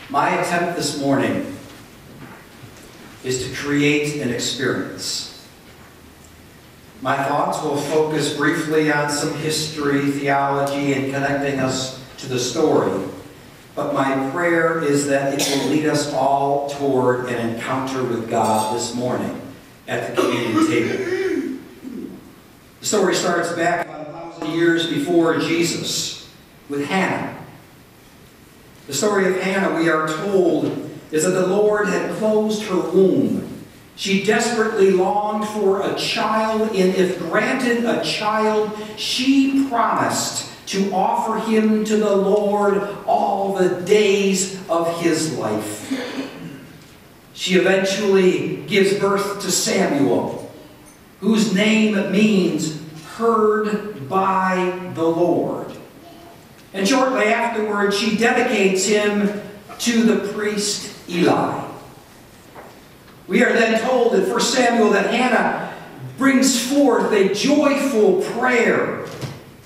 My attempt this morning is to create an experience. My thoughts will focus briefly on some history, theology, and connecting us to the story. But my prayer is that it will lead us all toward an encounter with God this morning at the communion table. The story starts back about 1,000 years before Jesus with Hannah. The story of Hannah, we are told, is that the Lord had closed her womb. She desperately longed for a child, and if granted a child, she promised to offer him to the Lord all the days of his life. She eventually gives birth to Samuel, whose name means heard by the Lord. And shortly afterwards, she dedicates him to the priest Eli. We are then told in 1 Samuel that Hannah brings forth a joyful prayer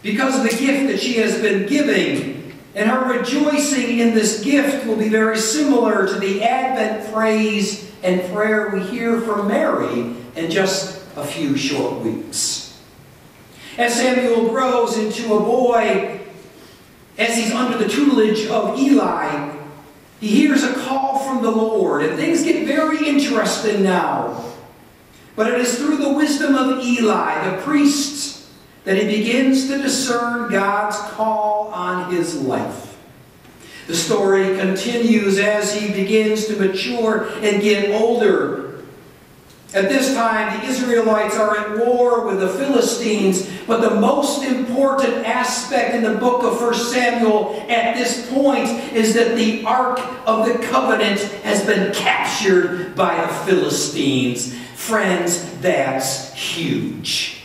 because of the gift that she has been giving. And her rejoicing in this gift will be very similar to the Advent praise and prayer we hear from Mary in just a few short weeks. As Samuel grows into a boy, as he's under the tutelage of Eli, he hears a call from the Lord, and things get very interesting now. But it is through the wisdom of Eli, the priest, that he begins to discern God's call on his life. The story continues as he begins to mature and get older. At this time, the Israelites are at war with the Philistines, but the most important aspect in the book of 1 Samuel at this point is that the Ark of the Covenant has been captured by the Philistines. Friends, that's huge.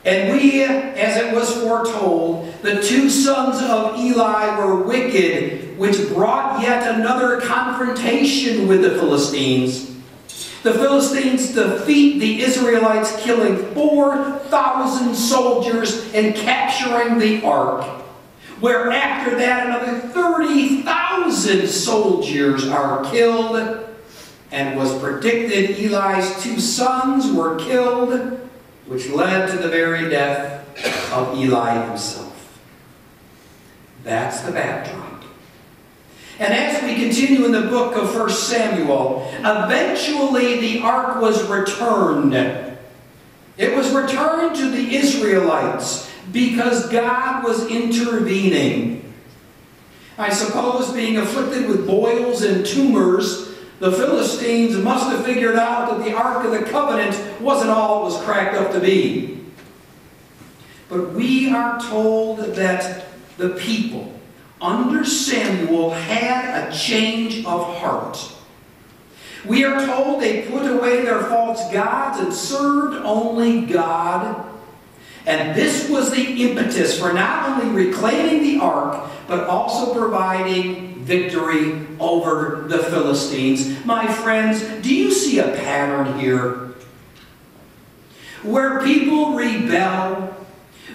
And we, as it was foretold, the two sons of Eli were wicked, which brought yet another confrontation with the Philistines. The Philistines defeat the Israelites, killing 4,000 soldiers and capturing the ark. Where after that, another 30,000 soldiers are killed. And it was predicted Eli's two sons were killed, which led to the very death of Eli himself. That's the backdrop. And as we continue in the book of 1 Samuel, eventually the ark was returned. It was returned to the Israelites because God was intervening. I suppose being afflicted with boils and tumors, the Philistines must have figured out that the Ark of the Covenant wasn't all it was cracked up to be. But we are told that the people under Samuel had a change of heart. We are told they put away their false gods and served only God. And this was the impetus for not only reclaiming the ark, but also providing victory over the Philistines. My friends, do you see a pattern here? Where people rebel,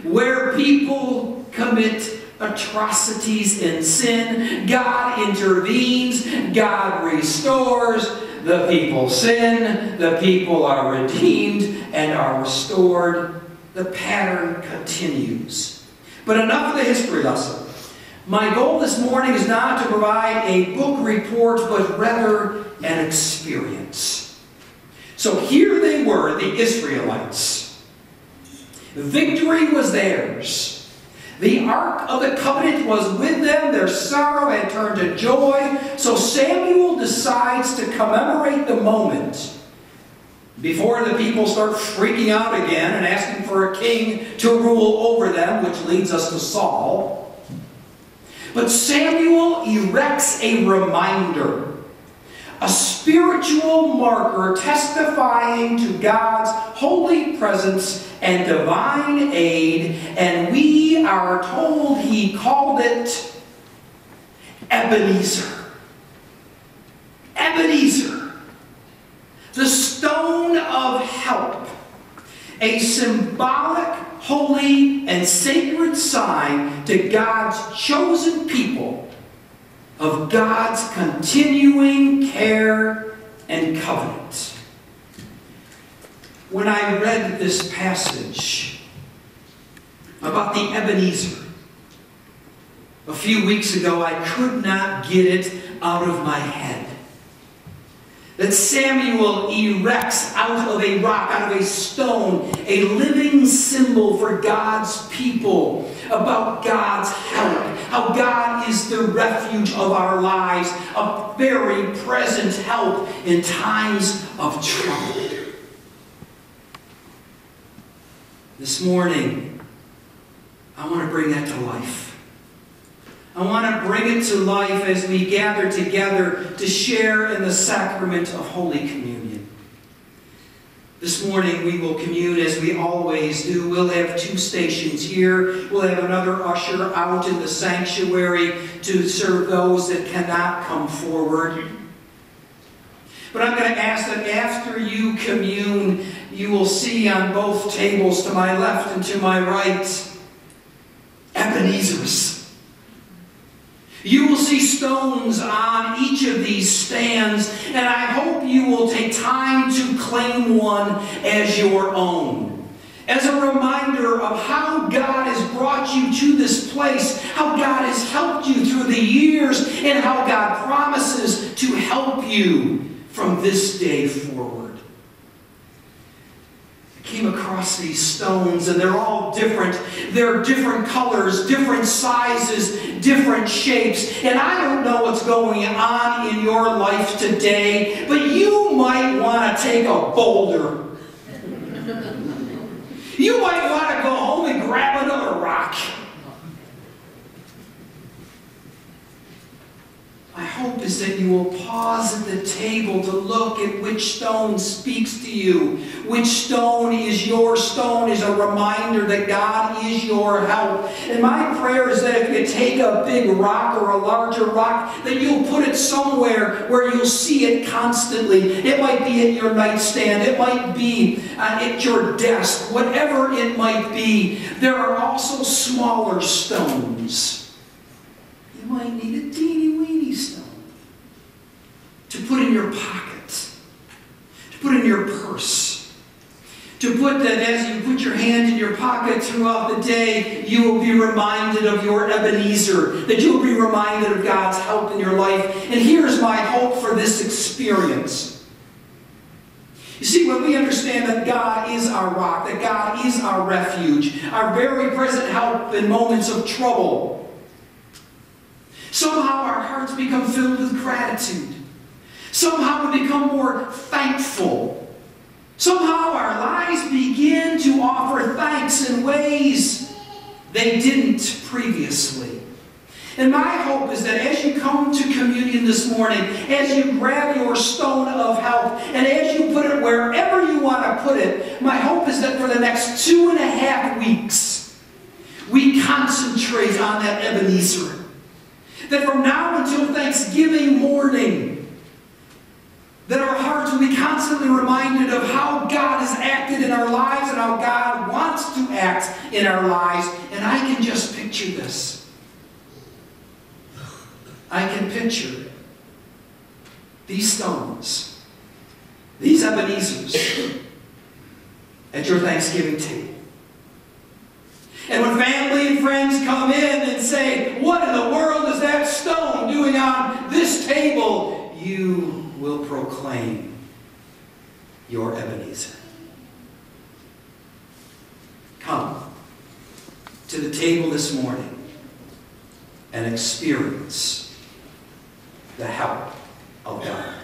where people commit atrocities and sin, God intervenes, God restores, the people sin, the people are redeemed and are restored. The pattern continues. But enough of the history lesson. My goal this morning is not to provide a book report, but rather an experience. So here they were, the Israelites. Victory was theirs. The Ark of the Covenant was with them. Their sorrow had turned to joy. So Samuel decides to commemorate the moment before the people start freaking out again and asking for a king to rule over them, which leads us to Saul. But Samuel erects a reminder, a spiritual marker testifying to God's holy presence and divine aid, and we are told he called it Ebenezer. Ebenezer, the stone of help, a symbolic, holy, and sacred sign to God's chosen people of God's continuing care and covenant. When I read this passage about the Ebenezer a few weeks ago, I could not get it out of my head. That Samuel erects out of a rock, out of a stone, a living symbol for God's people, about God's help, how God is the refuge of our lives, a very present help in times of trouble. This morning, I want to bring that to life. I want to bring it to life as we gather together to share in the sacrament of Holy Communion. This morning we will commune as we always do. We'll have 2 stations here. We'll have another usher out in the sanctuary to serve those that cannot come forward. But I'm going to ask that after you commune, you will see on both tables to my left and to my right, Ebenezer's. You will see stones on each of these stands, and I hope you will take time to claim one as your own. As a reminder of how God has brought you to this place, how God has helped you through the years, and how God promises to help you from this day forward. Came across these stones, and they're all different. They're different colors, different sizes, different shapes. And I don't know what's going on in your life today, but you might want to take a boulder. You might want to go home and grab another rock. My hope is that you will pause at the table to look at which stone speaks to you. Which stone is your stone is a reminder that God is your help. And my prayer is that if you take a big rock or a larger rock, that you'll put it somewhere where you'll see it constantly. It might be at your nightstand. It might be at your desk. Whatever it might be, there are also smaller stones. You might need a teeny-weeny stone to put in your pocket, to put in your purse, to put that as you put your hand in your pocket throughout the day, you will be reminded of your Ebenezer, that you will be reminded of God's help in your life. And here's my hope for this experience. You see, when we understand that God is our rock, that God is our refuge, our very present help in moments of trouble, somehow our hearts become filled with gratitude. Somehow we become more thankful. Somehow our lives begin to offer thanks in ways they didn't previously. And my hope is that as you come to communion this morning, as you grab your stone of help, and as you put it wherever you want to put it, my hope is that for the next 2.5 weeks, we concentrate on that Ebenezer. That from now until Thanksgiving morning, that our hearts will be constantly reminded of how God has acted in our lives and how God wants to act in our lives. And I can just picture this. I can picture these stones, these Ebenezers, at your Thanksgiving table. And when family and friends come in and say, "What in the world is that stone doing on this table?" you will proclaim your Ebenezer. Come to the table this morning and experience the help of God.